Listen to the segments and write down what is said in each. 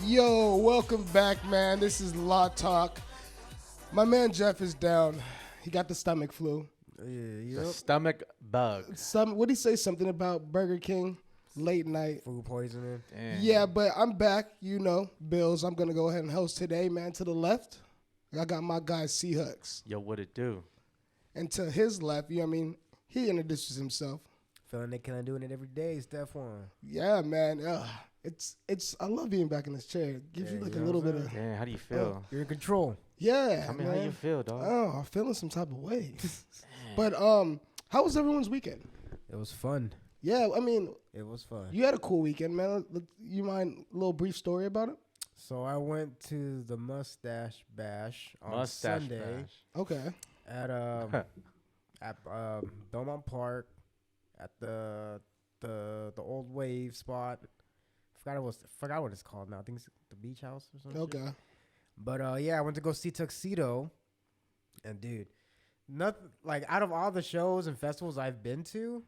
Yo, welcome back, man. This is LOTTAK. My man Jeff is down. He got the stomach flu. The stomach bug. What did he say? Something about Burger King late night. Food poisoning. Damn. Yeah, but I'm back. You know, Bills. I'm gonna go ahead and host today, man. To the left, I got my guy Seahooks, Yo, what it do? and to his left, you know what I mean. He introduces himself. Feeling they kind of doing it every day, Stephon. Yeah, man. It's. I love being back in this chair. It gives Yeah, you like you a know little what bit I'm of. Damn, how do you feel? You're in control. Yeah, Tell me man. how you feel, dog. Oh, I'm feeling some type of way. But how was everyone's weekend? It was fun. Yeah, I mean, It was fun. you had a cool weekend, man. You mind a little brief story about it? So I went to the Mustache Bash on Mustache Sunday bash. Okay. at Belmont Park at the old wave spot. Forgot what it's called now. I think it's the Beach House or something. Okay. But yeah, I went to go see Tuxedo, and dude, nothing like out of all the shows and festivals I've been to,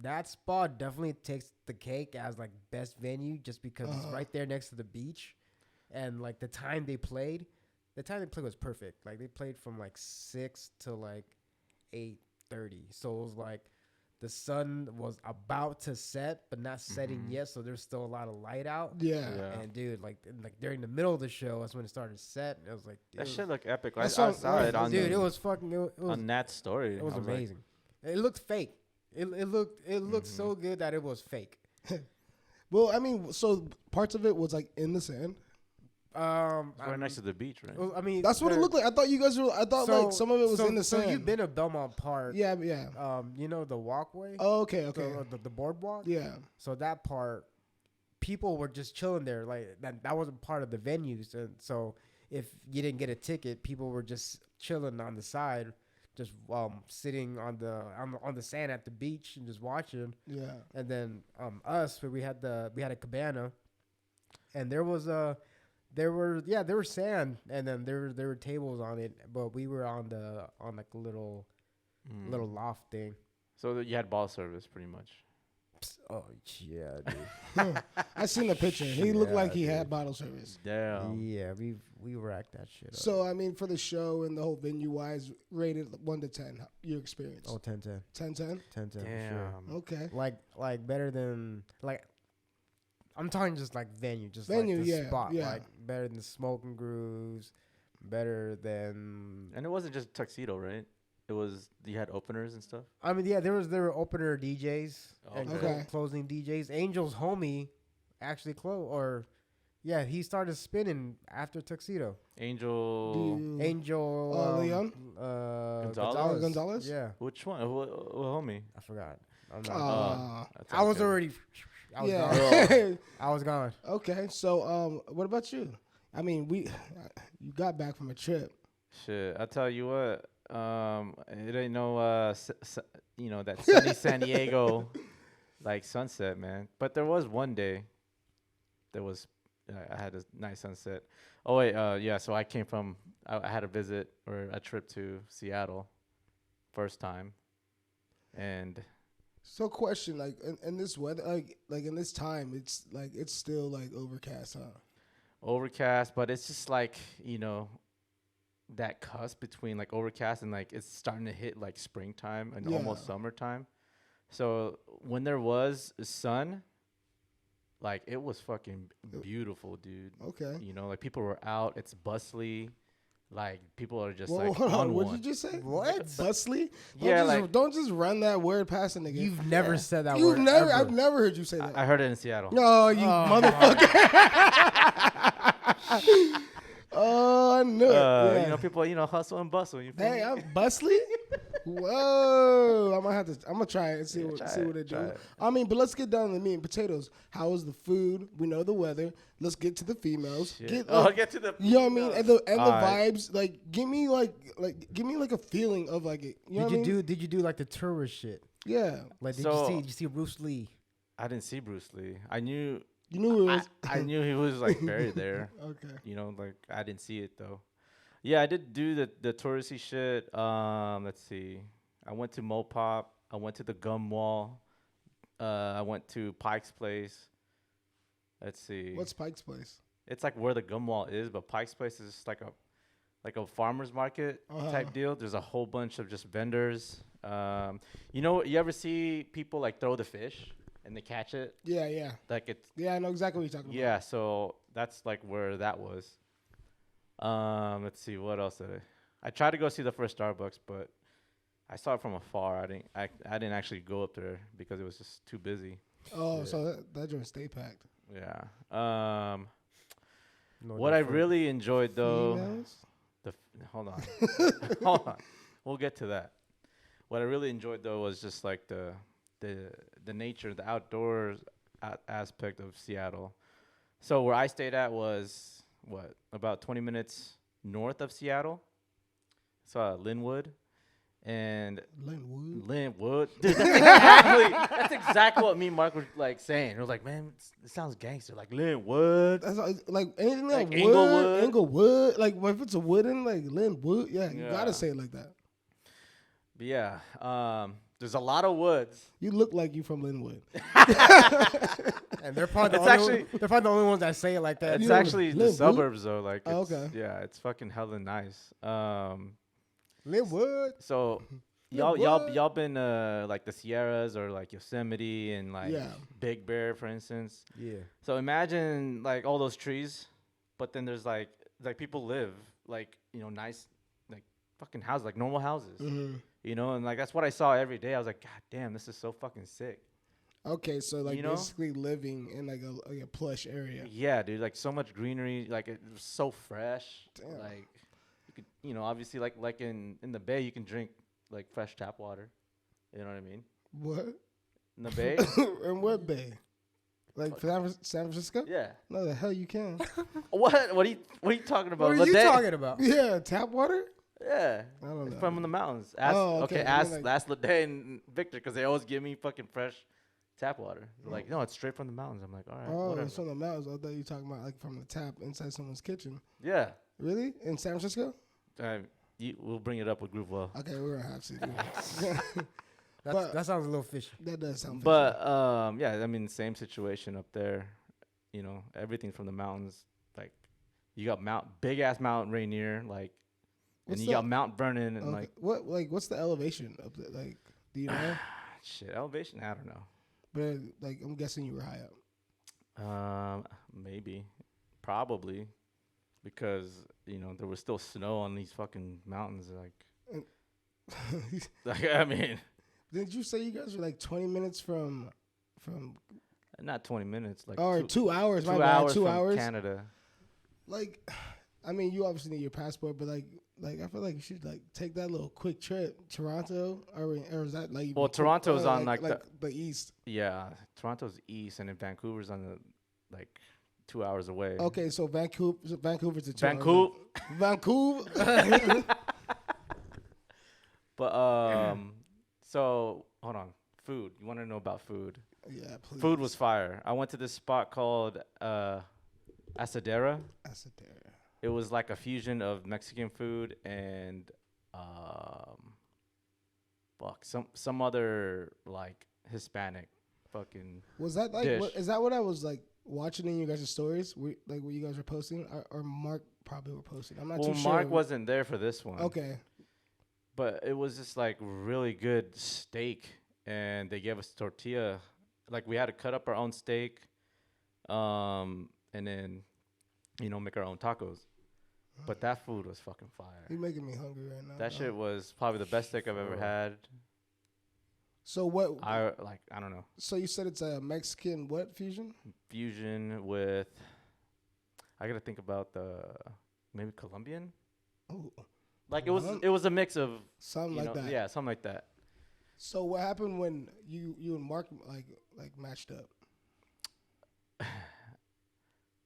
that spot definitely takes the cake as like best venue just because it's right there next to the beach, and like the time they played was perfect. Like they played from like 6 to like 8:30, so it was like the sun was about to set but not setting yet, so there's still a lot of light out. Yeah. And dude, like during the middle of the show, that's when it started to set. And it was like That shit looked epic. I That's saw what- it on dude, it was fucking. It was on Nat's story. it was I like, amazing. It looked fake. It looked so good that it was fake. Well, I mean, so parts of it was like in the sand. it's right next to the beach, right? I mean, That's what it looked like. I thought you guys were. I thought like some of it was in the So sand. you've been to Belmont Park. Yeah, yeah. You know the walkway. Oh, okay, okay. The boardwalk. Yeah. So that part, people were just chilling there. Like that wasn't part of the venues. And so if you didn't get a ticket, people were just chilling on the side, just sitting on the sand at the beach and just watching. Yeah. And then us, where we had a cabana, and there was there were sand, and then there were tables on it, but we were on like a little loft thing. So you had ball service, pretty much. Oh yeah, dude. I seen the picture. He looked Yeah, like he dude. had bottle service. Damn. Yeah, we racked that shit up. So I mean, for the show and the whole venue wise, rated 1 to 10. Your experience? Oh, 10-10. 10, 10. 10-10 for sure. Damn. Okay. Like better than like. I'm talking just like venue, just Venue, like the yeah, spot, yeah. like better than Smoking Grooves, better than. And it wasn't just Tuxedo, right? It was you had openers and stuff. I mean, yeah, there were opener DJs and Okay. closing DJs. Angel's homie actually he started spinning after Tuxedo. Angel. Angel Leon? Gonzalez? Gonzalez? Yeah, Which one? What homie? I forgot. I'm not. That's I was okay. already. I was gone. Yeah. I was gone. Okay. So, what about you? I mean, you got back from a trip. Shit, I tell you what. It ain't no that sunny San Diego like sunset, man. But there was one day there was I had a nice sunset. Oh wait, yeah. So I came from I had a visit or a trip to Seattle, first time, and So, question, like in this weather, like in this time, it's still like overcast, huh? overcast, but it's just like that cusp between like overcast and like it's starting to hit like springtime and Yeah. almost summertime. So when there was sun, like it was fucking beautiful, dude. Okay. Like people were out. It's bustly. Like people are just Well, like hold on on. What one. did you just say? What? Bustly? Yeah, Don't just run that word past a nigga. You've never said that You've word. never. ever. I've never heard you say that. I heard it in Seattle. No, you motherfucker. Oh, I knew it. Yeah. People, hustle and bustle. You feel Hey, me? I'm bustly. Whoa! I'm gonna try it and see try what it, they try do. it. I mean, but let's get down to the meat and potatoes. How is the food? We know the weather. Let's get to the females. Shit. Get, Get to the. you know what I mean? And the Alright. vibes. Like, give me like a feeling of like it. You know what I mean? Did you do like the tourist shit? Yeah. Like So- did you see Bruce Lee? I didn't see Bruce Lee. I knew. You knew it I, was. I knew he was like buried there. Okay. Like I didn't see it though. Yeah, I did do the touristy shit. Let's see. I went to Mopop. I went to the Gum Wall. I went to Pike's Place. Let's see. What's Pike's Place? It's like where the gum wall is, but Pike's Place is just like a farmer's market type deal. There's a whole bunch of just vendors. You know, you ever see people like throw the fish and they catch it? Yeah, yeah. Like it's Yeah, I know exactly what you're talking yeah. So that's like where that was. Let's see what else did I tried to go see the first Starbucks, but I saw it from afar. I didn't actually go up there because it was just too busy. about. Oh, so that joint stay packed. Yeah. No What I different. really enjoyed though, Females? hold on, hold on, we'll get to that. What I really enjoyed though was just like the nature, the outdoors aspect of Seattle. So where I stayed at was about 20 minutes north of Seattle. So Linwood. And Linwood, dude, that's exactly what me and Mark were like saying. It was like, man, it sounds gangster, like Linwood. That's like anything like wood, Inglewood. Inglewood. Like if it's a wooden, like Linwood, yeah, you Yeah. gotta say it like that. But yeah, there's a lot of woods. You look like you from Linwood. And they're probably they're probably the only ones that say it like that. It's You know, actually the Linwood? suburbs though. Like, Oh, it's, okay. yeah, it's fucking hella nice. Linwood. So y'all been like the Sierras or like Yosemite and like Yeah. Big Bear, for instance. Yeah. So imagine like all those trees, but then there's like people live like, you know, nice like fucking houses, like normal houses. Mhm. You know, and like that's what I saw every day. I was like, God damn, this is so fucking sick. Okay, so like You know? basically living in like a plush area. Yeah, dude, like so much greenery, like it was so fresh. Damn. Like you could, you know, obviously like in the bay you can drink like fresh tap water. You know what I mean? What? In the bay? In what bay? Like San Francisco? Yeah. No, the hell you can. What are you talking about? What are you Bidet? talking about? Yeah, tap water. Yeah. I don't know. From the mountains. Ask, Oh, okay, okay. I ask mean, like- Lede and Victor because they always give me fucking fresh tap water. They're like, no, it's straight from the mountains. I'm like, all right, Oh, whatever. it's from the mountains. I thought you were talking about like from the tap inside someone's kitchen. Yeah. Really? In San Francisco? We'll bring it up with Groovewell. Okay, we're gonna have to. Do But- That sounds a little fishy. that does sound. But yeah, I mean, same situation up there. You know, everything from the mountains. Like, you got big ass Mount Rainier, like, What's and you the- got Mount Vernon, and okay. What's the elevation of the like? Do you know? shit, elevation. I don't know. But like, I'm guessing you were high up. Maybe, probably, because you know there was still snow on these fucking mountains. Like I mean, Did you say you guys were like 20 minutes from? not 20 minutes, like Or 2 hours. 2 my bad, hours 2 from hours. Canada. Like, I mean, you obviously need your passport, but like I feel like you should like take that little quick trip, Toronto, or is that like? Well, Toronto's on like the east. Yeah, Toronto's east, and then Vancouver's on the like 2 hours away. Okay, so Vancouver's the Vancouver. Vancouver. But so hold on. Food. You want to know about food? Yeah, please. Food was fire. I went to this spot called Asadera. Asadera. It was like a fusion of Mexican food and some other like Hispanic fucking. Was that like? Dish. Is that what I was like watching in you guys' stories? Like what you guys were posting, or Mark probably were posting. I'm not Well, too sure. Mark wasn't there for this one. Okay. But it was just like really good steak, and they gave us tortilla. Like we had to cut up our own steak, and then, you know, make our own tacos. But that food was fucking fire. You're making me hungry right now. That shit was probably the best steak I've ever had. So what? I don't know, So you said it's a Mexican what fusion? fusion with. I gotta think about maybe Colombian. Oh, Like it was a mix of something you like know, that. yeah, something like that. So what happened when you and Mark like matched up?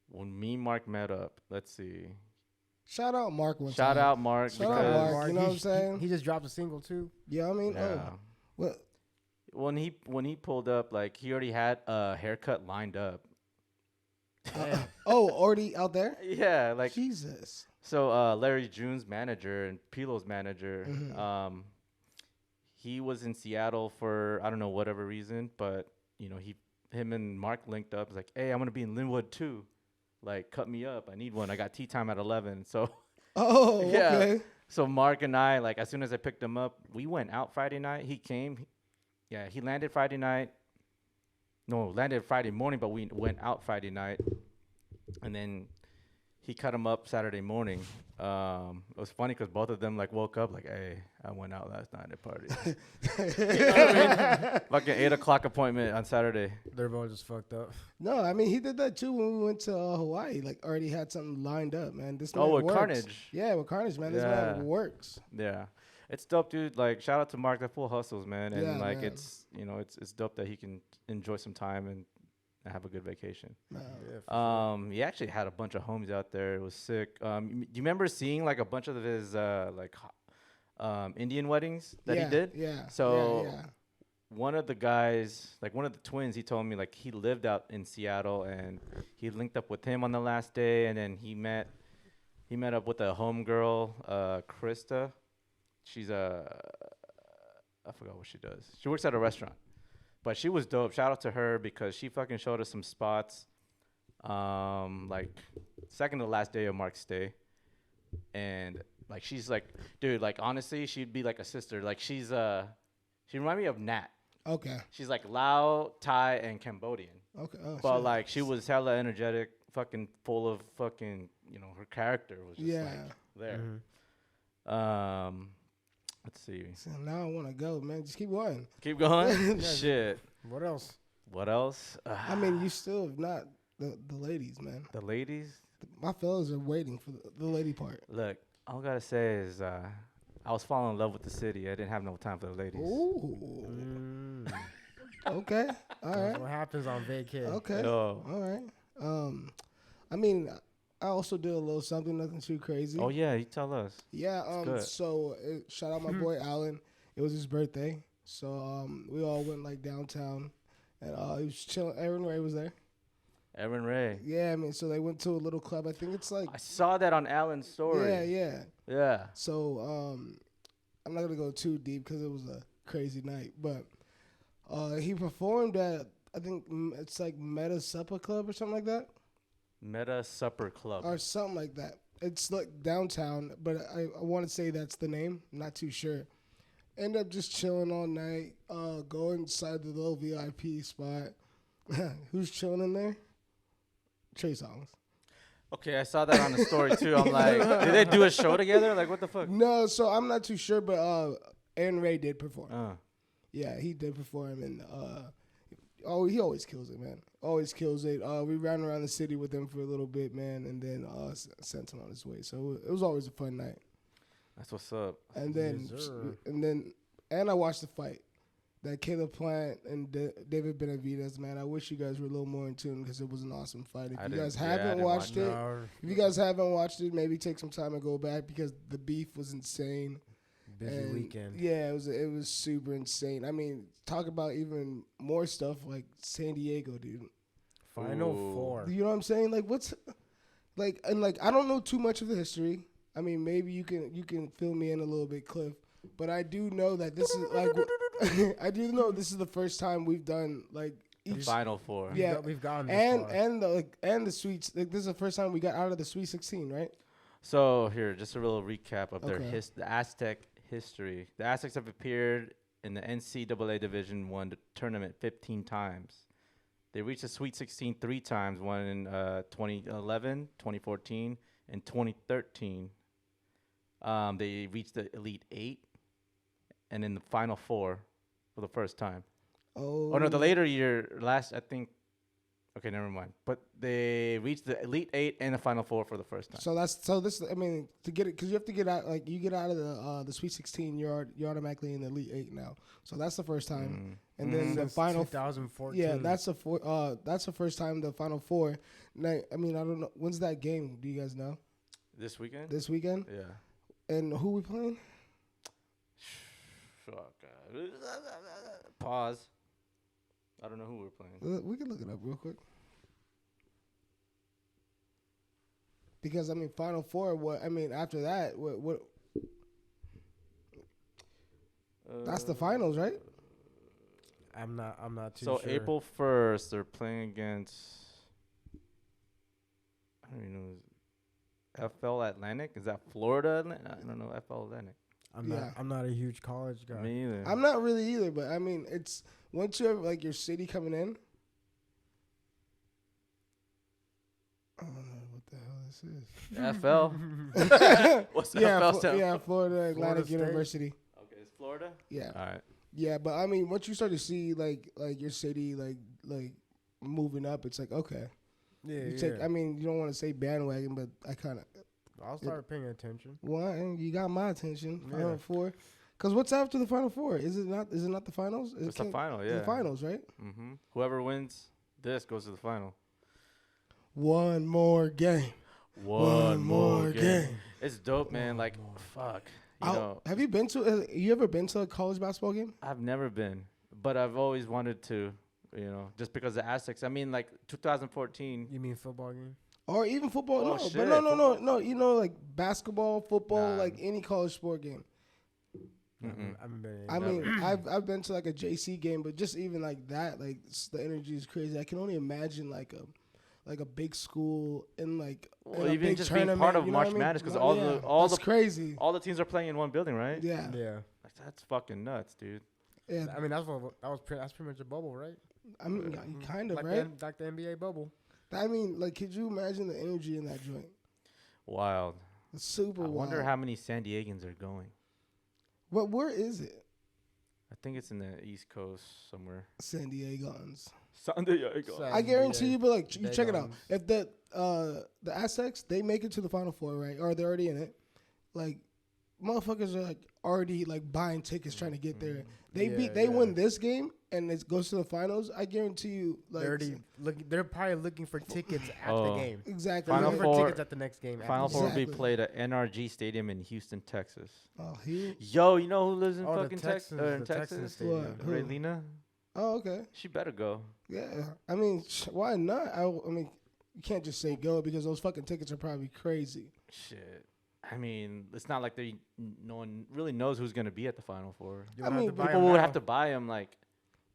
When me and Mark met up, let's see. Shout out Mark one Shout time. out Mark Shout out because Mark. You know what I'm saying? He just dropped a single too. Yeah, I mean, yeah. oh, well, When he pulled up, like he already had a haircut lined up. already out there. Yeah, like Jesus. so. Larry June's manager and Pilo's manager, Mhm. he was in Seattle for I don't know whatever reason, but you know him and Mark linked up. He's like, hey, I'm gonna be in Linwood too. like, cut me up. I need one. I got tea time at 11. So Oh, Yeah. okay. so Mark and I, like, as soon as I picked him up, we went out Friday night. He came. Yeah, he landed Friday night. No, landed Friday morning, but we went out Friday night, and then he cut him up Saturday morning. It was funny because both of them like woke up like, "Hey, I went out last night at party." You know what I mean? Fucking 8 o'clock appointment on Saturday. They're both just fucked up. No, I mean he did that too when we went to Hawaii. Like already had something lined up, man. This man Oh, with works. Carnage. Yeah, with Carnage, man. This Yeah. man works. Yeah, it's dope, dude. Like, shout out to Mark. That full hustles, man. And Yeah, like, man. it's it's dope that he can enjoy some time and have a good vacation. No. He actually had a bunch of homies out there. It was sick. Do you remember seeing like a bunch of his Indian weddings that yeah, he did? Yeah. So yeah. one of the guys, like one of the twins, he told me like he lived out in Seattle and he linked up with him on the last day, and then he met up with a homegirl, Krista. She's I forgot what she does. She works at a restaurant. But she was dope. Shout out to her because she fucking showed us some spots. Like second to last day of Mark's stay. And like she's like, dude, like honestly, she'd be like a sister. Like she reminded me of Nat. Okay. She's like Lao, Thai, and Cambodian. Okay. Oh, But shit. like she was hella energetic, fucking full of fucking, her character was just Yeah. like there. Mhm. Let's see. So now I want to go, man. Just keep going. Keep going. Shit. What else? What else? I mean, you still have not the ladies, man. The ladies. My fellas are waiting for the lady part. Look, all I gotta say is I was falling in love with the city. I didn't have no time for the ladies. Ooh. Mm. Okay. All That's right. what happens on vacay. Okay. Yo. All right. I mean, I also did a little something, nothing too crazy. Oh yeah, you tell us. Yeah. good. So shout out my boy Alan. It was his birthday, so we all went like downtown, and he was chilling. Aaron Ray was there. Aaron Ray. Yeah, I mean, so they went to a little club. I think it's like. I saw that on Alan's story. Yeah. Yeah. So I'm not gonna go too deep because it was a crazy night, but he performed at I think it's like Meta Supper Club or something like that, Meta Supper Club. or something like that. It's like downtown, but I want to say that's the name. I'm not too sure. End up just chilling all night. Go inside the little VIP spot. Who's chilling in there? Trey Songz. Okay, I saw that on the story too. I'm like, did they do a show together? Like, what the fuck? No, so I'm not too sure, but Aaron Ray did perform. Uh, Yeah, he did perform, and he always kills it, man. Always kills it. We ran around the city with him for a little bit, man, and then sent him on his way. So it was always a fun night. that's what's up. And then Yes, sir. I watched the fight that Caleb Plant and David Benavidez. Man, I wish you guys were a little more in tune because it was an awesome fight. If I you didn't- guys yeah, I haven't didn't watched watch it, No, if you guys haven't watched it, maybe take some time and go back because the beef was insane. busy And weekend. Yeah, it was super insane. I mean, talk about even more stuff like San Diego, dude. Final Ooh. four. You know what I'm saying? Like what's like and like I don't know too much of the history. I mean, maybe you can fill me in a little bit, Cliff. But I do know that this is like I do know this is the first time we've done like each Final Four. Yeah. We've gone this and far. and the sweets. Like this is the first time we got out of the Sweet 16, right? So here, just a little recap of Okay. the Aztec history. The Aztecs have appeared in the NCAA Division I tournament 15 times. They reached the Sweet 16 3 times, one in 2011, 2014, and 2013. They reached the Elite Eight, and in the Final Four for the first time. Oh, Oh no, the later year, I think. Okay, never mind. But they reached the Elite Eight and the Final Four for the first time. So this. I mean, to get it, because you have to get out. Like you get out of the Sweet 16, you're automatically in the Elite 8 now. So that's the first time. And then the Since final. 2014. Yeah, that's the first time the Final Four. Now, I mean, I don't know when's that game. Do you guys know? This weekend? This weekend. Yeah. And who we playing? Fuck. Pause. I don't know who we're playing. We can look it up real quick. Because I mean, Final Four. What I mean after that, what? That's the finals, right? I'm not too So sure. April 1st, they're playing against. I don't even know. FL Atlantic? Is that Florida Atlantic? I don't know. FL Atlantic. I'm not a huge college guy. Me either. I'm not really either, but I mean, it's once you have like your city coming in. I don't know what the hell this is. FL. What's yeah, FL stand yeah, for? Florida Atlantic State? University. Okay, it's Florida. Yeah, All right. yeah, but I mean, once you start to see like your city like moving up, it's like okay. Yeah, You yeah. take. I mean, you don't want to say bandwagon, but I kind of. I'll start paying attention. Well, and you got my attention. Yeah. Final Four. Because what's after the Final Four? Is it not? Is it not the finals? It's the final, yeah. The finals, right? Mm-hmm. Whoever wins this goes to the final. One more game. One more game. It's dope, man. Like, fuck. You know, Have you been to? You ever been to a college basketball game? I've never been, but I've always wanted to. You know, just because the Aztecs. I mean, like 2014. You mean football game? Or even football? Oh, no, shit, but no. football. You know, like basketball, football, Nah. like any college sport game. Mm-mm. I haven't been. I mean, I've been to like a JC game, but just even like that, like the energy is crazy. I can only imagine like a big school in like Well, in a even big just being part tournament, of you know what March I mean? Madness, 'cause Yeah, all that's the- crazy. All the teams are playing in one building, right? Yeah, yeah. Like, that's fucking nuts, dude. yeah. I mean, that's pretty much a bubble, right? I mean, kind of like right. like the NBA bubble. I mean, like, could you imagine the energy in that joint? Wild. It's super I wild. wonder how many San Diegans are going. But where is it? I think it's in the East Coast somewhere. San Diegans. San Diego. San I guarantee you, but like, you Diegans. check it out. If the Aztecs they make it to the Final Four, right, or they're already in it, like, motherfuckers are like already like buying tickets trying to get there. They Yeah, win this game and it goes to the finals. I guarantee you, like, They're probably looking for tickets at Oh. the game. exactly. Final Looking right? for Four- tickets at the next game. Final after. Four will be Exactly. played at NRG Stadium in Houston, Texas. Oh, here. Yo, you know who lives in Oh, the fucking Texas? Texans, In the Texas? Texans stadium. What? Who? Raylina? Oh, okay. She better go. Yeah. I mean, why not? I mean, you can't just say go because those fucking tickets are probably crazy. Shit. I mean, it's not like no one really knows who's gonna be at the Final Four. You I don't have mean, to buy People them would now. have to buy them. Like,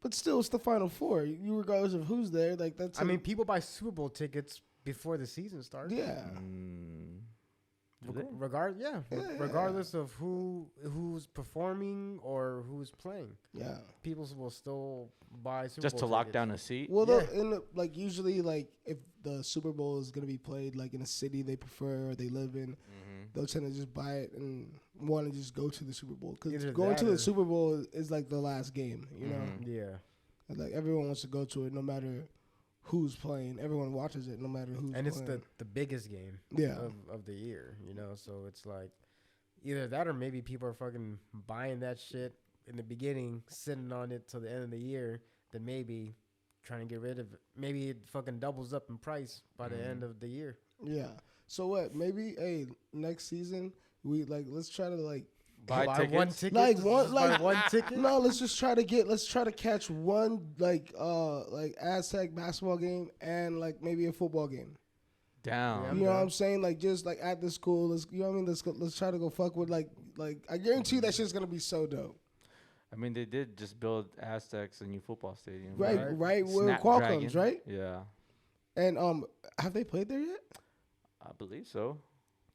But still, it's the Final Four. You regardless of who's there, like that's. I mean, people buy Super Bowl tickets before the season starts. yeah. do they? Yeah. Regardless of who's performing or who's playing, Yeah. people will still buy Super Just Bowl to lock tickets. down a seat. Well, Yeah. like usually, like if the Super Bowl is gonna be played like in a city they prefer or they live in, Mm-hmm. they'll tend to just buy it and want to just go to the Super Bowl because Either going that to the or- Super Bowl is like the last game. You know, Mhm. Yeah, And, like everyone wants to go to it no matter who's playing. Everyone watches it no matter who's and it's playing. the biggest game Yeah. of the year, you know. So it's like either that or maybe people are fucking buying that shit in the beginning, sitting on it till the end of the year, then maybe trying to get rid of it. Maybe it fucking doubles up in price by the end of the year. Yeah. So what? Maybe next season we Let's try to like buy tickets. one ticket, Like just one- buy like- one ticket. no, let's try to catch one like Aztec basketball game and like maybe a football game. Down. Yeah, You know what down. I'm saying? Like just like at the school, you know what I mean? Let's try to go fuck with like I guarantee you that shit's gonna be so dope. I mean, they did just build Aztecs a new football stadium. Right where Qualcomm's, Snapdragon. right? Yeah, And have they played there yet? I believe so.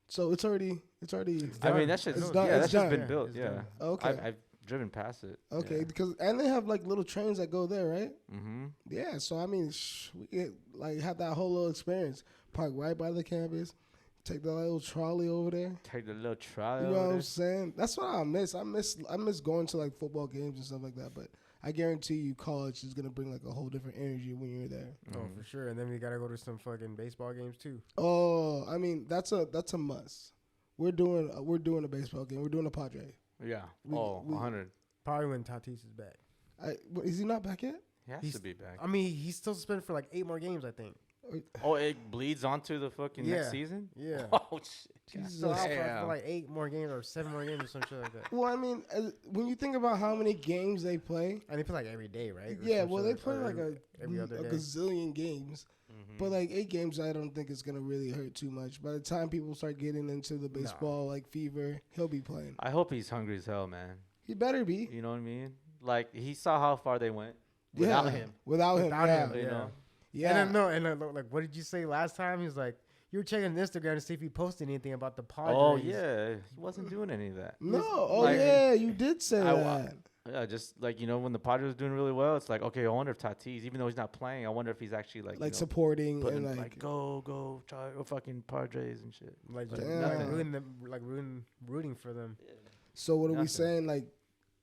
So it's already I mean, done. that shit's It's done. yeah, It's that shit's done. been Yeah, built. it's Yeah, done. okay. I've driven past it. Okay, because and they have like little trains that go there, right? Mm-hmm. Yeah, so I mean, we get like have that whole little experience. Park right by the campus, take the little trolley over there. Take the little trial. You know what I'm saying? That's what I miss. I miss going to like football games and stuff like that. But I guarantee you, college is gonna bring like a whole different energy when you're there. Oh, for sure. And then we gotta go to some fucking baseball games too. Oh, I mean that's a must. We're doing a baseball game. We're doing a Padre. Yeah. We- 100. Probably when Tatis is back. Is he not back yet? He has He's- to be back. I mean, he's still suspended for like 8 more games, I think. Oh, it bleeds onto the fucking Yeah. next season? Yeah. Oh, shit. Jesus. So out for Damn. like 8 more games or 7 more games or some shit like that. Well, I mean, when you think about how many games they play, And they play like every day, right? Or yeah, some well, shit they play or like every other a day. gazillion games. Mhm. But like 8 games, I don't think it's gonna really hurt too much. By the time people start getting into the baseball like fever, he'll be playing. I hope he's hungry as hell, man. He better be. You know what I mean? Like, he saw how far they went without Yeah, him. Without him, Without yeah. him. You Yeah. know? Yeah. And then, no, and then, like, what did you say last time? He was like, You were checking Instagram to see if he posted anything about the Padres. Oh yeah, he wasn't doing any of that. No, oh like- yeah, you did say I- that. Yeah, just like when the Padres was doing really well, it's like, okay, I wonder if Tatis, even though he's not playing, I wonder if he's actually like Supporting putting and like go fucking Padres and shit. like Like, Damn. rooting for them. So what are we Nothing. saying? Like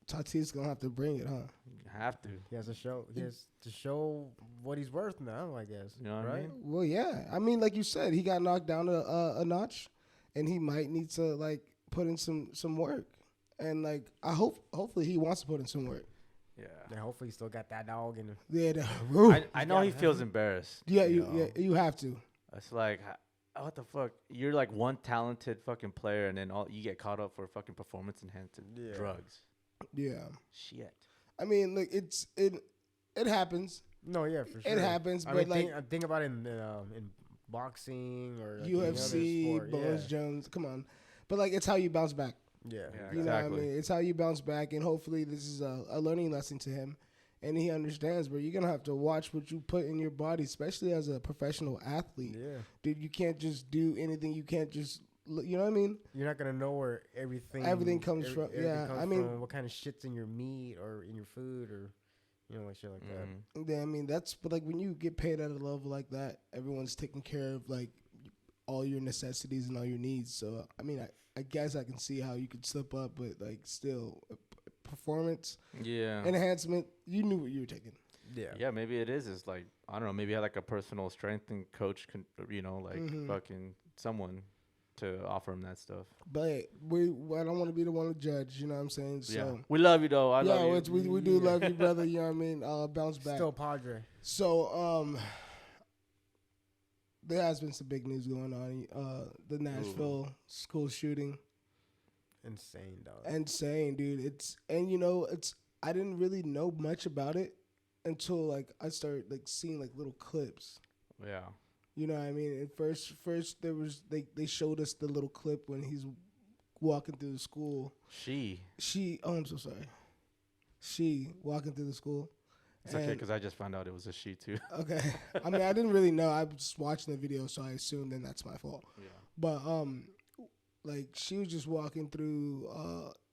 Tatis gonna have to bring it, huh? You have to. He has to show. He has to show what he's worth now. I guess. You know what I right? mean? Well, yeah. I mean, like you said, he got knocked down a notch, and he might need to like put in some work. And like hopefully he wants to put in some work. Yeah. And hopefully, he still got that dog in him. Yeah, I know he feels embarrassed. yeah, you you know? you have to. It's like, what the fuck? You're like one talented fucking player, and then all you get caught up for fucking performance enhancing Yeah. drugs. Yeah. Shit. I mean, like it happens. No, yeah, for sure. It happens, I but mean, like think about it in boxing or like any other UFC, sport. Bones Jones. Come on, but like it's how you bounce back. Yeah. Yeah. You know what I mean? It's how you bounce back, and hopefully this is a learning lesson to him, and he understands. But you're gonna have to watch what you put in your body, especially as a professional athlete. Yeah. Dude, you can't just do anything. You can't just, you know what I mean? You're not gonna know where everything Comes from. everything Yeah, comes I mean, from, what kind of shit's in your meat or in your food or like shit like that. Mhm. yeah, I mean but like when you get paid at a level like that, everyone's taking care of like all your necessities and all your needs. So I mean, I guess I can see how you could slip up, but like still, performance Yeah. enhancement. You knew what you were taking. Yeah. Yeah, maybe it is. It's like, I don't know. Maybe like a personal strength and coach, like Mhm. fucking someone to offer him that stuff. But I don't want to be the one to judge. You know what I'm saying? So Yeah. We love you though. I yeah, love you. we do love you, brother. You know what I mean? Bounce back. Still Padre. So there has been some big news going on. The Nashville school shooting. Insane, dog. Insane, dude. It's I didn't really know much about it until like I started like seeing like little clips. Yeah. You know what I mean? At first there was they showed us the little clip when he's walking through the school. I'm so sorry. She walking through the school. It's okay because I just found out it was a she too. Okay. I mean, I didn't really know. I was just watching the video, so I assumed then that's my fault. Yeah. But like she was just walking through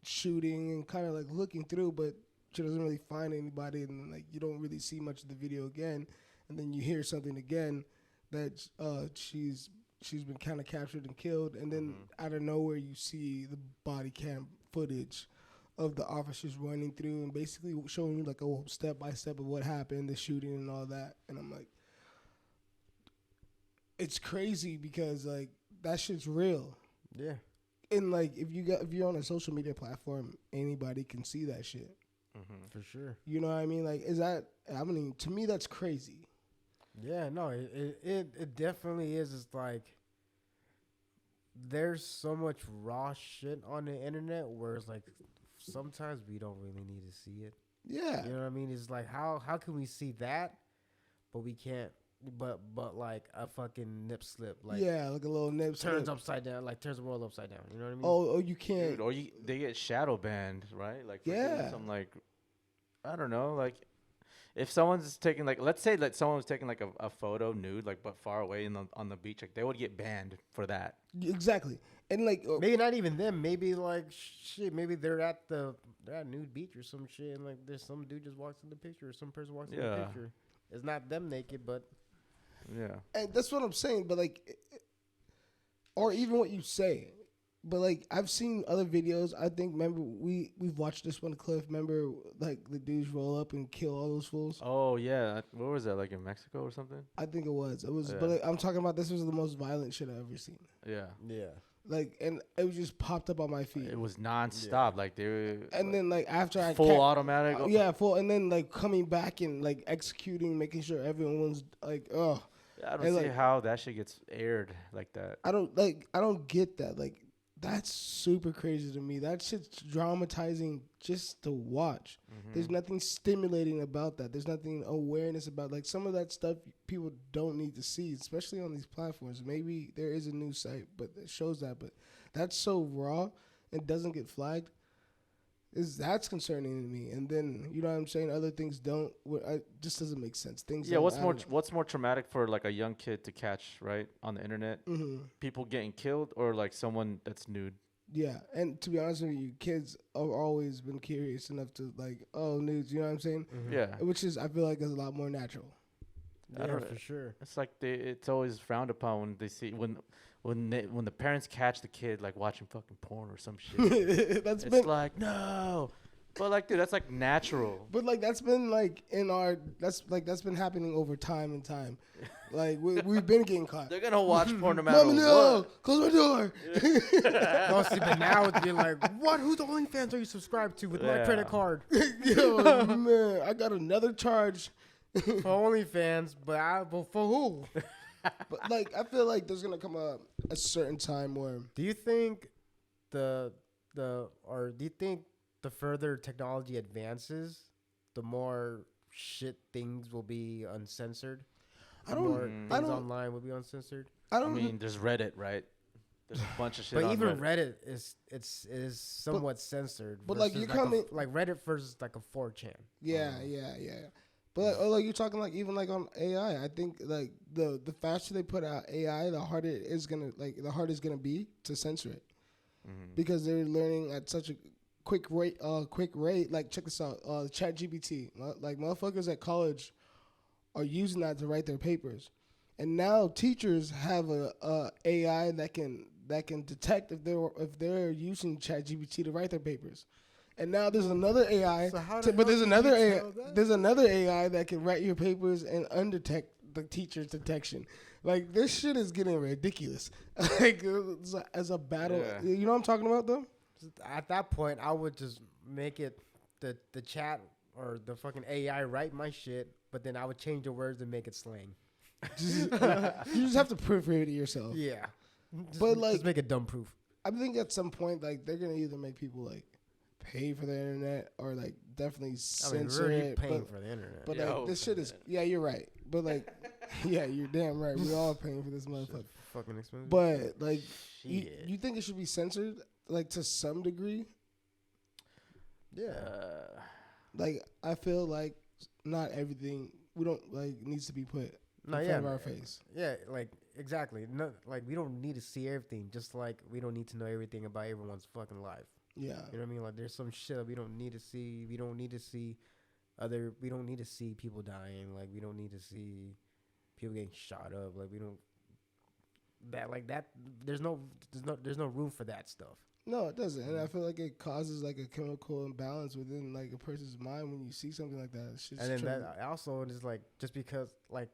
shooting and kind of like looking through, but she doesn't really find anybody, and then, like you don't really see much of the video again, and then you hear something again that she's been kind of captured and killed, and then out of nowhere you see the body cam footage of the officers running through and basically showing you like a step by step of what happened, the shooting and all that, and I'm like, it's crazy because like that shit's real. Yeah. And like if you're on a social media platform, anybody can see that shit. For sure. You know what I mean? Like to me that's crazy. Yeah, no, it definitely is. It's like there's so much raw shit on the internet where it's like sometimes we don't really need to see it. Yeah. You know what I mean? It's like how can we see that, but we can't. But like a fucking nip slip, like yeah, like a little nip turns slip. upside down, like turns the world upside down. You know what I mean? Oh, you can't. Dude, or they get shadow banned, right? Like for doing Yeah. some like, I don't know, like if someone's taking like, let's say that someone was taking like a photo nude, like but far away on the beach, like they would get banned for that. Exactly. And like Maybe not even them. Maybe like shit. Maybe they're at nude beach or some shit, and like there's some dude just walks in the picture, or some person walks in the Yeah. picture. It's not them naked, but Yeah. and that's what I'm saying, but like or even what you say. But like I've seen other videos. I think remember we've watched this one, Cliff. Remember like the dudes roll up and kill all those fools. Oh yeah. What was that, like in Mexico or something? I think it was. Yeah. But like, I'm talking about this was the most violent shit I've ever seen. Yeah. yeah. Like, and it was just popped up on my feed. It was nonstop. Like they were. And then like after I full automatic. yeah, full, and then like coming back and like executing, making sure everyone's like, oh, I don't and, see like, how that shit gets aired like that. I don't get that. Like that's super crazy to me. That shit's dramatizing just to watch. There's nothing stimulating about that. There's nothing awareness about like some of that stuff people don't need to see, especially on these platforms. Maybe there is a new site, but it shows that. But that's so raw and doesn't get flagged. that's concerning to me. And then you know what I'm saying. Other things don't. Just doesn't make sense. Things. Yeah, don't, what's I more don't what's more traumatic for like a young kid to catch, right, on the internet? know. Mhm. People getting killed or like someone that's nude? Yeah, and to be honest with you, kids have always been curious enough to like, oh, nudes. You know what I'm saying? Mhm. Yeah. Which is, I feel like, is a lot more natural. I Yeah, don't- for sure. It's like it's always frowned upon when they see when the parents catch the kid like watching fucking porn or some shit. That's It's been, like no, but like dude, that's like natural. but like that's been like that's been happening over time and time. Like we've been getting caught. They're gonna watch porn no matter Mommy, what. no, close my door. No, see, but now you're like, what? Whose OnlyFans are you subscribed to with my Yeah. credit card? Yo, man, I got another charge. For OnlyFans, but for who? But like, I feel like there's gonna come a certain time where Do you think do you think the further technology advances, the more shit things will be uncensored? I The don't- more I things don't- online will be uncensored. I I don't. mean, there's Reddit, right? There's a bunch of shit But on even Reddit. Reddit is somewhat censored. but, like, versus you're coming- like Reddit versus like a 4chan. Yeah. But like, or like you're talking like even like on AI, I think like the faster they put out AI, the harder it's gonna be to censor it because they're learning at such a quick rate. Like check this out, ChatGPT. Like motherfuckers at college are using that to write their papers, and now teachers have a AI that can detect if they're using ChatGPT to write their papers. And now there's another AI, So how the but there's hell did another you AI, tell that? there's another AI that can write your papers and undetect the teacher's detection. Like this shit is getting ridiculous. Like as a battle, Yeah. you know what I'm talking about though? At that point, I would just make it the chat or the fucking AI write my shit, but then I would change the words and make it slang. You just have to proofread it yourself. Yeah, But, like- just make it dumb proof. I think at some point, like they're gonna either make people like pay for the internet or like definitely I mean, censor we're it. paying But, for the internet. but Yo, like this shit is you're right. But like yeah, you're damn right. We all paying for this motherfucker. Fucking expensive. But like Shit. you think it should be censored like to some degree? yeah, Like I feel like not everything we don't like needs to be put no, in yeah, front of our face. yeah, like exactly. No, like we don't need to see everything. Just like we don't need to know everything about everyone's fucking life. Yeah. You know what I mean? Like there's some shit that we don't need to see. We don't need to see we don't need to see people dying. Like we don't need to see people getting shot up. Like we don't that there's no room for that stuff. No, it doesn't. And I feel like it causes like a chemical imbalance within like a person's mind when you see something like that. It's just And then that also is like just because like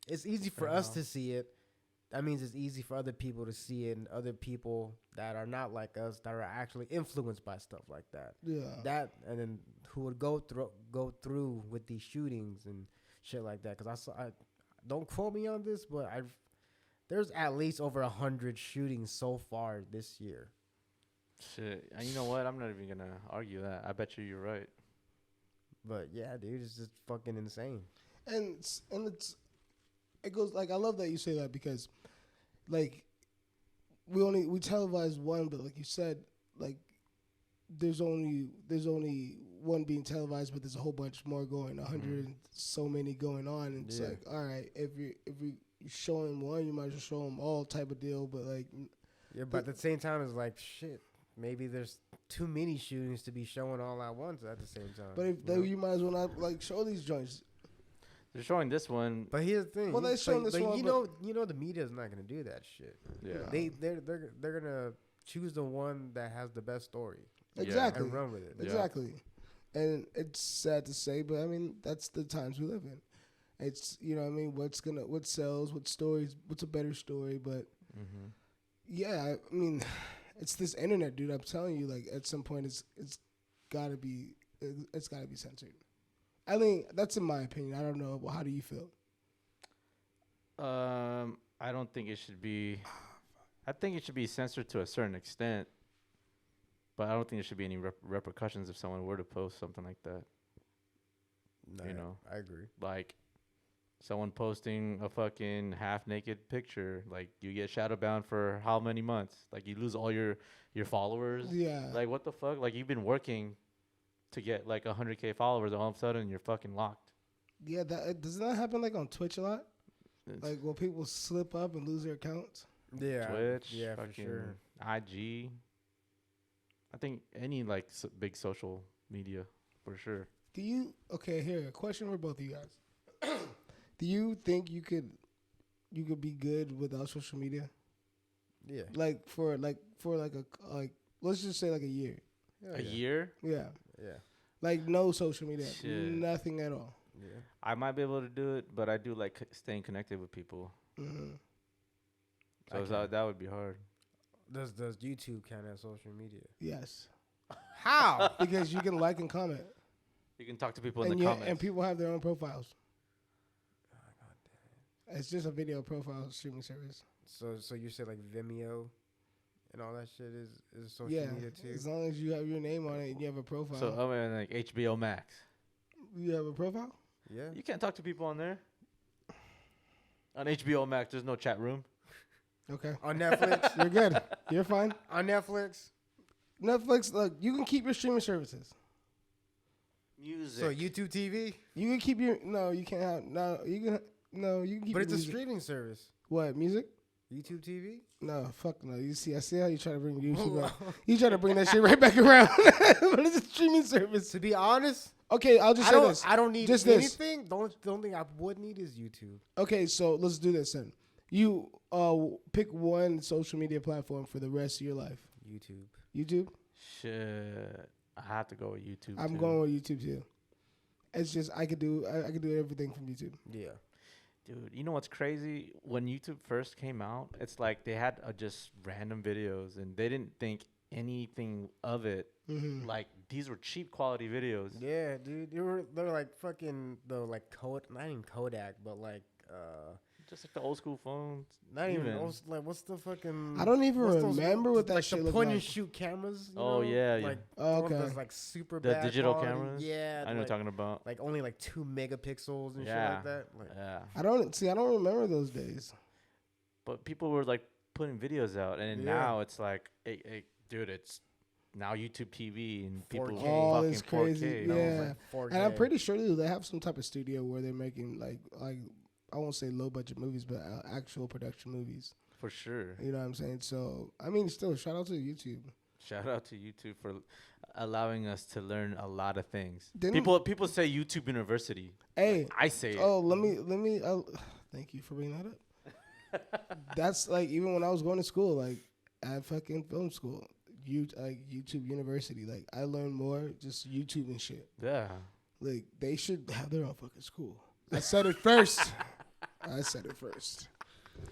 it's easy for us to see it, that means it's easy for other people to see it, and other people that are not like us that are actually influenced by stuff like that. yeah. That and then who would go through with these shootings and shit like that. Because I don't quote me on this, but there's at least over 100 shootings so far this year. Shit. And you know what? I'm not even gonna argue that. I bet you're right. But yeah, dude, it's just fucking insane. And it goes like I love that you say that because like we televise one, but like you said, like there's only one being televised, but there's a whole bunch more going, 100 and so many going on. And it's Yeah. like, all right, if you showing one, you might as well show them all type of deal. But like, Yeah, but at the same time, it's like shit. Maybe there's too many shootings to be showing all at once at the same time. but if you know? you might as well not like show these joints. They're showing this one. But here's the thing. Well, they showing this one, you but- know the media is not gonna do that shit. Yeah. They're gonna choose the one that has the best story Yeah. Exactly. and run with it. Yeah. Exactly. And it's sad to say, but I mean, that's the times we live in. It's, you know what I mean, what sells, what stories, what's a better story. But Mm-hmm. yeah, I mean, it's this internet, dude. I'm telling you, like at some point it's gotta be censored. I mean, that's in my opinion. I don't know. Well, how do you feel? I don't think it should be. I think it should be censored to a certain extent, but I don't think there should be any repercussions if someone were to post something like that. No, You know. I agree. Like, Someone posting a fucking half naked picture, like you get shadow banned for how many months? Like you lose all your followers. Yeah. Like what the fuck? Like you've been working to get like 100K followers, and all of a sudden you're fucking locked. Yeah, doesn't that happen like on Twitch a lot? It's Like when people slip up and lose their accounts. Yeah. Twitch, Yeah, for fucking sure. IG. I think any like big social media for sure. Do you here a question for both of you guys? Do you think you could be good without social media? Yeah. Like for a let's just say like a year. Hell A yeah. year? Yeah. Yeah. Like no social media. Shit. Nothing at all. Yeah. I might be able to do it, but I do like staying connected with people. Hmm. So that would be hard. Does YouTube count as social media? Yes. How? Because you can like and comment. You can talk to people in And the yeah, comments. and people have their own profiles. It's just a video profile streaming service. So you said like Vimeo and all that shit is social Yeah, media too? as long as you have your name on it and you have a profile. So I mean, like HBO Max. You have a profile? Yeah. You can't talk to people on there. On HBO Max, there's no chat room. Okay. On Netflix? You're good. You're fine. On Netflix? Netflix, look, you can keep your streaming services. Music. So YouTube TV? You can keep your you can't have you can keep But your it's a music. streaming service. What, music? YouTube TV? No, fuck no. I see how you try to bring YouTube up. You try to bring that shit right back around. But it's a streaming service. To be honest, Okay, I'll just say this. I don't need Just this. anything. The only thing I would need is YouTube. Okay, so let's do this then. You pick one social media platform for the rest of your life. YouTube. YouTube? Shit. I have to go with YouTube. I'm too. going with YouTube too. It's just I could do everything from YouTube. Yeah. Dude, you know what's crazy? When YouTube first came out, it's like they had just random videos, and they didn't think anything of it. Mm-hmm. Like these were cheap quality videos. Yeah, dude. They're like fucking not even Kodak, but like Just like the old school phones. not even those, like what's the fucking I don't even what's those- remember what that like shit the looked point like. and shoot cameras. You Oh, know? yeah, yeah. Like Oh, one of okay. those like super The bad digital quality. cameras? Yeah, I know what you're talking about. like only like 2 megapixels and Yeah. shit like that. Like, Yeah. I don't remember those days. But people were like putting videos out, and Yeah. now it's like, dude, it's now YouTube TV and people 4K. Oh, fucking it's crazy. 4K. that was, Yeah. like 4K. And I'm pretty sure they have some type of studio where they're making like I won't say low budget movies, but actual production movies. For sure. You know what I'm saying? So I mean, still shout out to YouTube. Shout out to YouTube for allowing us to learn a lot of things. Didn't- People say YouTube University. Hey, I say it. oh let me. Thank you for bringing that up. That's like even when I was going to school, like at fucking film school, YouTube University. Like I learned more just YouTube and shit. Yeah. Like they should have their own fucking school. I said it first. I said it first.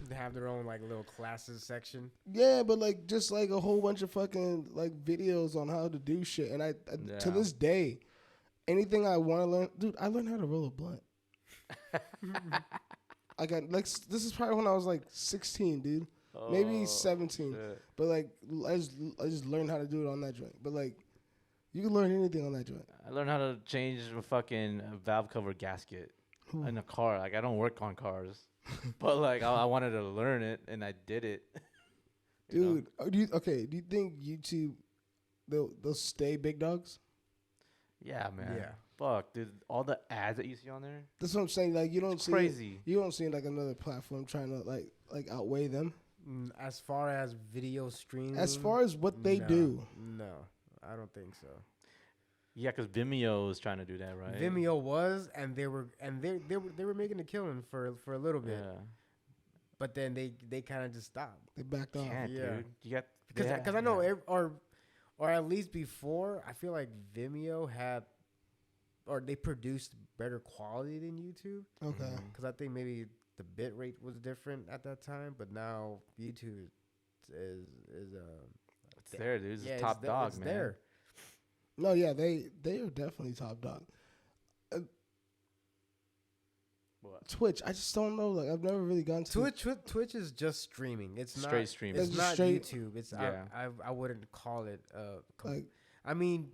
They have their own like little classes section. Yeah, but like just like a whole bunch of fucking like videos on how to do shit. And I to Yeah. this day, anything I want to learn, dude, I learned how to roll a blunt. I got like this is probably when I was like 16, dude. Maybe 17. shit. But like I just learned how to do it on that joint. But like you can learn anything on that joint. I learned how to change a fucking valve cover gasket in a car. Like I don't work on cars, but like I wanted to learn it, and I did it. You know? Dude, do you think YouTube they'll stay big dogs? Yeah, man. Yeah. Fuck, dude. All the ads that you see on there, That's what I'm saying. Like you don't it's see crazy. You don't see like another platform trying to like outweigh them As far as video streaming, as far as what they do. No, I don't think so. Yeah, because Vimeo is trying to do that, right? Vimeo was, and they were making a killing for a little bit, Yeah. but then they kind of just stopped. They backed off. Can't, Yeah. dude. You got Because I know or at least before, I feel like Vimeo had, or they produced better quality than YouTube. Okay. Because I think maybe the bit rate was different at that time, but now YouTube is it's there, dude. It's yeah, a top there, dog, it's man. there. No, yeah, they are definitely top dog. What? Twitch, I just don't know. Like I've never really gone to Twitch is just streaming. It's Straight not streaming. It's It's not straight- YouTube. It's Yeah. I wouldn't call it. Like I mean,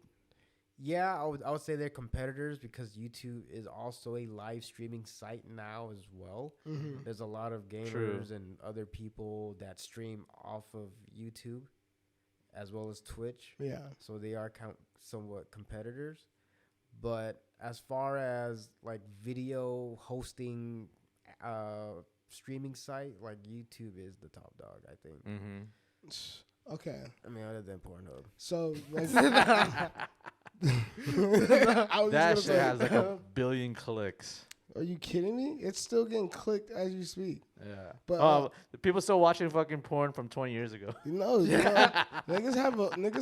Yeah, I would say they're competitors because YouTube is also a live streaming site now as well. Mm-hmm. There's a lot of gamers and other people that stream off of YouTube as well as Twitch. Yeah. So they are somewhat competitors. But as far as like video hosting streaming site, like YouTube is the top dog, I think. Mm-hmm. Okay. I mean, other than Pornhub. So like, That shit has like a billion clicks. Are you kidding me? It's still getting clicked as you speak. Yeah. But the people still watching fucking porn from 20 years ago. niggas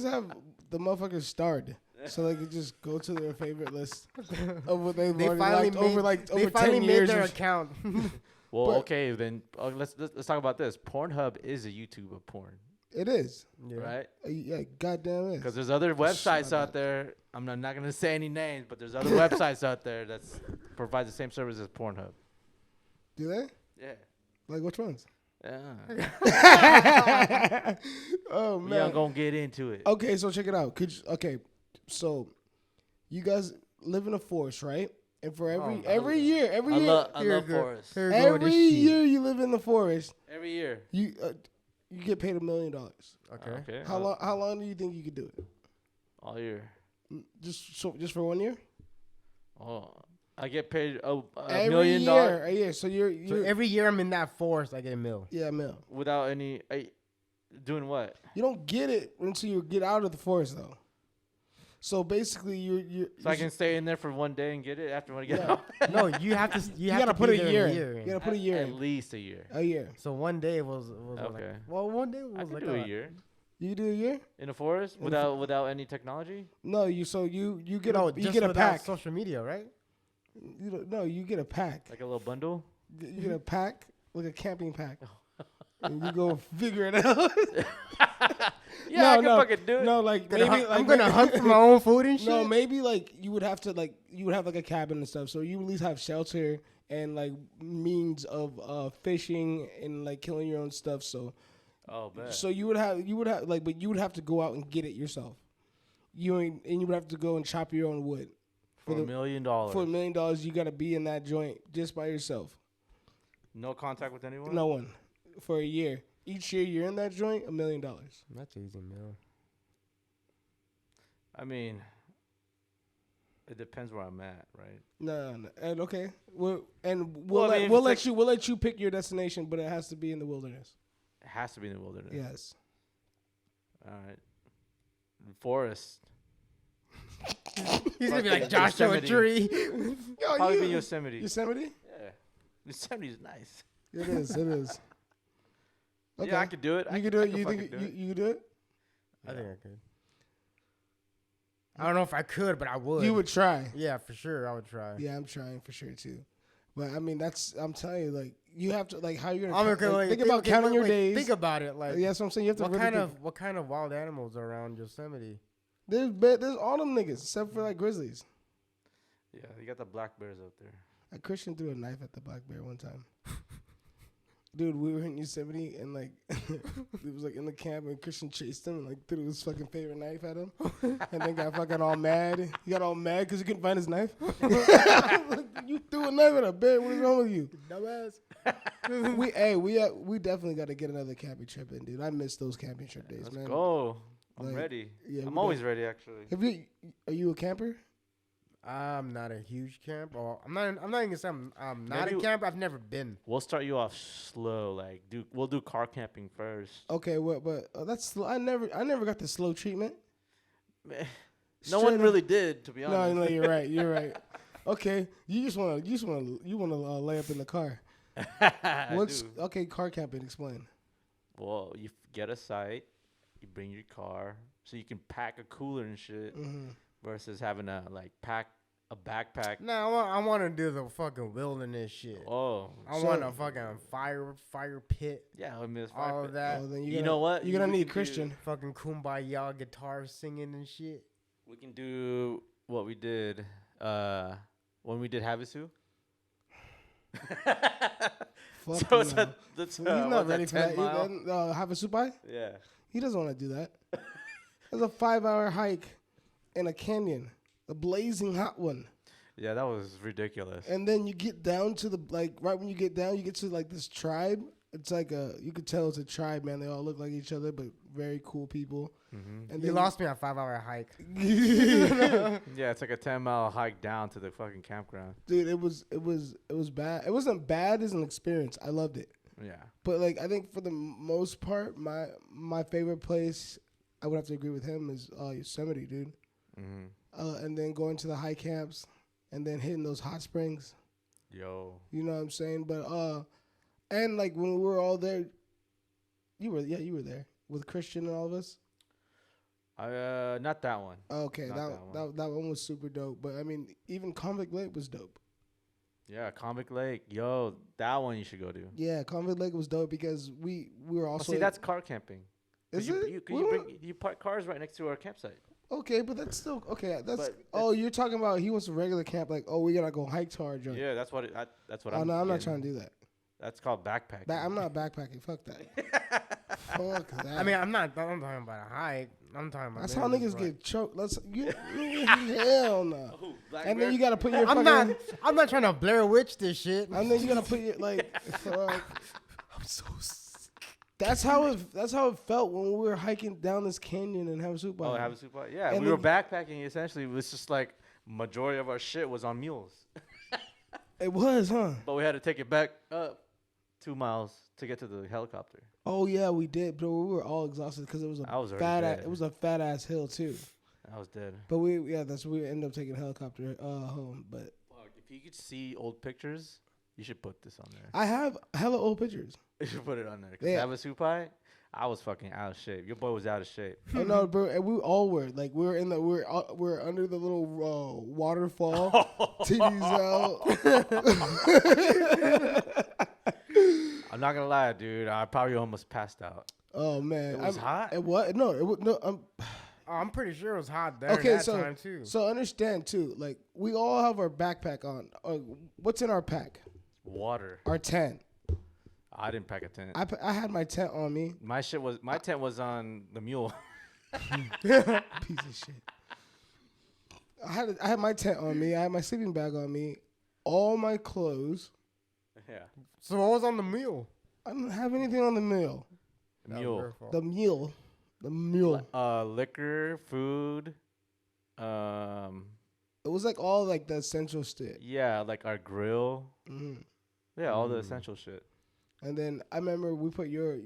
have the motherfuckers starred, so they could just go to their favorite list of what they've already liked over 10 years. Made their account. Well, But- okay, then let's talk about this. Pornhub is a YouTube of porn, It is. right? Yeah, goddamn it. Because there's other websites out there. I'm not gonna say any names, but there's other websites out there that provide the same service as Pornhub. Do they? Yeah. Like which ones? Yeah. Oh We man. ain't gonna get into it. Okay, so check it out. So you guys live in a forest, right? And for every year, I love forest. every year you live in the forest, Every year. you get paid $1 million. Okay. How long do you think you could do it? All year. Just for 1 year? Oh, I get paid $1 Every million year, a year. So you're So every year I'm in that forest, I get $1 million. yeah, $1 million. without any. Doing what? You don't get it until you get out of the forest, though. So basically, So I can stay in there for 1 day and get it after when I get Yeah. out. No, you have to. You, have gotta to put be a there year. in a year. You gotta put a year At in. least a year. A year. So 1 day was Okay. one day was I can like do a year You do a year? in a forest without any technology. No, you get no, you just get a without pack. social media, right? You get a pack. Like a little bundle. You get a pack, like a camping pack, and you go figure it out. Yeah, I can fucking do it. No, like Gonna maybe hunt- like I'm gonna hunt for my own food and shit. No, maybe like you would have to you would have like a cabin and stuff, so you at least have shelter and like means of fishing and like killing your own stuff. So bet. so you would have like, but you would have to go out and get it yourself. You would have to go and chop your own wood. For $1 million. For $1 million, you got to be in that joint just by yourself. No contact with anyone. No one for a year. Each year you're in that joint, $1 million. That's easy, man. I mean, it depends where I'm at, right? No. And okay, we'll Well, I mean, if we'll it's let you pick your destination, but it has to be in the wilderness. It has to be in the wilderness. Yes. All right. Forest. He's gonna be like Fucking Joshua Yosemite. Tree. Yo, Probably be Yosemite. Yosemite? Yeah. Yosemite is nice. It is. It is. Okay. Yeah, I could do it. You could do it. I You fucking think do it. you could do it? I think I could. I don't know if I could, but I would. You would try. Yeah, for sure, I would try. Yeah, I'm trying for sure too. But I mean, I'm telling you, like, you have to, like, how you're I'm gonna gonna like, think about counting your days. Think about it, like Yeah, that's what I'm saying. You have to what really think. what kind of wild animals are around Yosemite? There's all them niggas except for like grizzlies. Yeah, you got the black bears out there. A Christian threw a knife at the black bear one time. Dude, we were in Yosemite and like it was like in the camp and Christian chased him and like threw his fucking favorite knife at him and then got fucking all mad. He got all mad because he couldn't find his knife. Like, you threw a knife at a bear. What is wrong with you? Dumbass. We definitely got to get another camping trip in, dude. I miss those camping trip days, Let's man. go. I'm Like, ready. yeah, I'm we always ready, actually. Are you a camper? I'm not a huge camp. Or I'm not even gonna say I'm not Maybe a camper. I've never been. We'll start you off slow. Like, we'll do car camping first. Okay, but that's slow. I never got the slow treatment. No Straight one up- really did, to be honest. No, you're right. You're right. Okay, you want to lay up in the car. I do. Okay? Car camping. Explain. Well, you get a site, you bring your car, so you can pack a cooler and shit, versus having to like pack a backpack. No, I want to do the fucking wilderness shit. Oh, I So- want a fucking fire pit. yeah, I miss All of that. Oh, then You know what? You're gonna We need can Christian. Fucking kumbaya guitar singing and shit. We can do what we did when we did Havasu. Fuck So it's no. that's He's not ready for that. 10 mile? Have a supai? Yeah. He doesn't want to do that. That's a 5-hour hike in a canyon. the blazing hot one. Yeah, that was ridiculous. And then you get down to the like right when you get down, you get to like this tribe. It's like you could tell it's a tribe, man. They all look like each other, but very cool people. Mm-hmm. And You lost me on a 5-hour hike. Yeah, it's like a 10-mile hike down to the fucking campground. Dude, it was bad. It wasn't bad as an experience. I loved it. Yeah. But like I think for the most part, my favorite place, I would have to agree with him, is Yosemite, dude. Mm-hmm. And then going to the high camps, and then hitting those hot springs. Yo. You know what I'm saying? But and like when we were all there, you were there with Christian and all of us. Not that one. Okay, Not that one was super dope. But I mean, even Convict Lake was dope. Yeah, Convict Lake. Yo, that one you should go to. Yeah, Convict Lake was dope because we were also. See, that's car camping. Is it? You park cars right next to our campsite. Okay, but that's still okay. That's But you're talking about he wants a regular camp. Like, we gotta go hike to our joint. Yeah, that's what. That's what. Oh no, I'm not getting. trying to do that. That's called backpacking. I'm not backpacking. Fuck that. Fuck that. I mean, I'm talking about a hike. I'm talking about. That's how niggas get choked. Hell no. Oh, And then you gotta put your. I'm fucking, I'm not trying to Blair Witch this shit. And then you gotta put your like. Fuck. I'm so. That's how it felt when we were hiking down this canyon in Havasupai. Oh, Havasupai. Yeah, And we were then- backpacking. Essentially, it was just like majority of our shit was on mules, It was, huh? but we had to take it back up 2 miles to get to the helicopter. Oh yeah, we did, but we were all exhausted because it was I was a already fat. dead. It was a fat ass hill too. I was dead. But that's we ended up taking a helicopter home. But Fuck, if you could see old pictures, you should put this on there. I have hella old pictures. You should put it on there. Cause Yeah. Havasupai, I was fucking out of shape. Your boy was out of shape. Oh no, bro, and we all were like we we're under the little waterfall, TVs out. I'm not gonna lie, dude. I probably almost passed out. Oh man, It was hot? It was no, it was no. I'm pretty sure it was hot there Okay, that time too. so understand too. Like we all have our backpack on. What's in our pack? Water. Our tent. I didn't pack a tent. I had my tent on me. My tent was on the mule. Piece of shit. I had my tent on me. I had my sleeping bag on me. All my clothes. Yeah. So what was on the mule? I don't have anything on the mule. Mule. The mule. The mule. Liquor, food. It was like all like the essential shit. Yeah, like our grill. Hmm. Yeah, all the essential shit. And then I remember we put your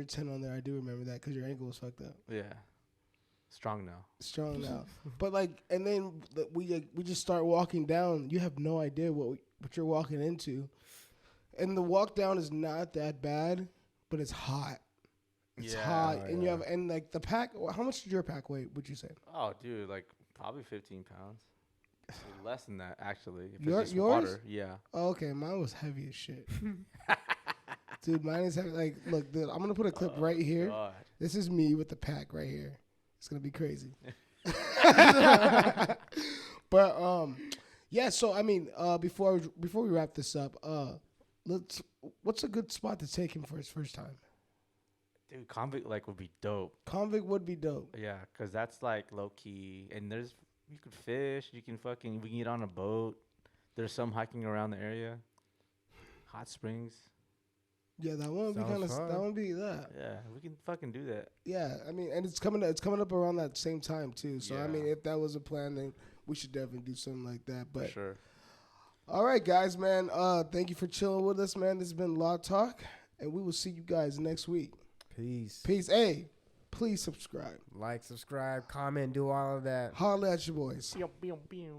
tent on there. I do remember that because your ankle was fucked up. Yeah. Strong now. Strong now. But like, and then we just start walking down. You have no idea what you're walking into. And the walk down is not that bad, but it's hot. It's hot. And you have, and like the pack, how much did your pack weigh, would you say? Oh, dude, like probably 15 pounds. Less than that, actually. If Yours? it's just water. Yeah. Oh, okay, mine was heavy as shit. Dude, mine is heavy. Like, look, dude, I'm going to put a clip right here. God. This is me with the pack right here. It's going to be crazy. But, yeah, so, I mean, before we wrap this up, what's a good spot to take him for his first time? Dude, Convict like would be dope. Convict would be dope. Yeah, because that's like low key. And you can fish. We can get on a boat. There's some hiking around the area. Hot springs. Yeah, that one would be Sounds kind of, fun. that would be that. Yeah, we can fucking do that. Yeah, I mean, and it's coming up around that same time too. So I Yeah. mean, if that was a plan, then we should definitely do something like that. For But sure. all right, guys, man. Thank you for chilling with us, man. This has been Law Talk, and we will see you guys next week. Peace. Peace. Hey, please subscribe. Like, subscribe, comment, do all of that. Holla at your boys. Pew, pew, pew.